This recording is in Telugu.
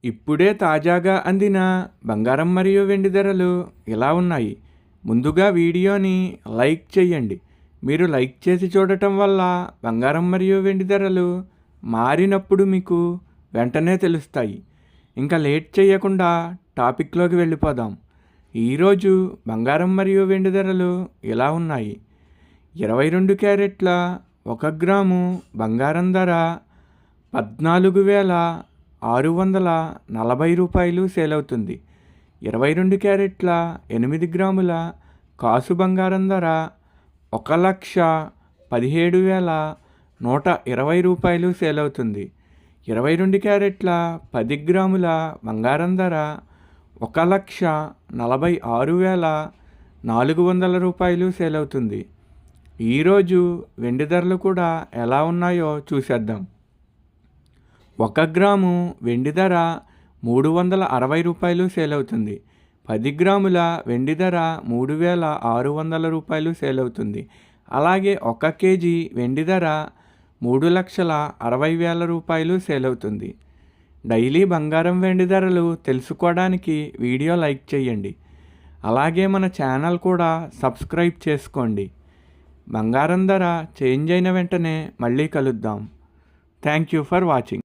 ఇప్పుడే తాజాగా అందిన బంగారం మరియు వెండి ధరలు ఎలా ఉన్నాయి? ముందుగా వీడియోని లైక్ చేయండి. మీరు లైక్ చేసి చూడటం వల్ల బంగారం మరియు వెండి ధరలు మారినప్పుడు మీకు వెంటనే తెలుస్తాయి. ఇంకా లేట్ చేయకుండా టాపిక్లోకి వెళ్ళిపోదాం. ఈరోజు బంగారం మరియు వెండి ధరలు ఎలా ఉన్నాయి? 22 క్యారెట్ల 1 గ్రాము బంగారం ధర 14,640 రూపాయలు సేల్ అవుతుంది. 22 క్యారెట్ల 8 గ్రాముల కాసు బంగారం ధర 1,17,120 రూపాయలు సేల్ అవుతుంది. 22 క్యారెట్ల 10 గ్రాముల బంగారం ధర 1,46,400 రూపాయలు సేల్ అవుతుంది. ఈరోజు వెండి ధరలు కూడా ఎలా ఉన్నాయో చూసేద్దాం. 1 గ్రాము వెండి ధర 360 రూపాయలు సేల్ అవుతుంది. 10 గ్రాముల వెండి ధర 3,600 రూపాయలు సేల్ అవుతుంది. అలాగే 1 కేజీ వెండి ధర 3,60,000 రూపాయలు సేల్ అవుతుంది. డైలీ బంగారం వెండి ధరలు తెలుసుకోవడానికి వీడియో లైక్ చేయండి. అలాగే మన ఛానల్ కూడా సబ్స్క్రైబ్ చేసుకోండి. బంగారం ధర చేంజ్ అయిన వెంటనే మళ్ళీ కలుద్దాం. Thank you for watching.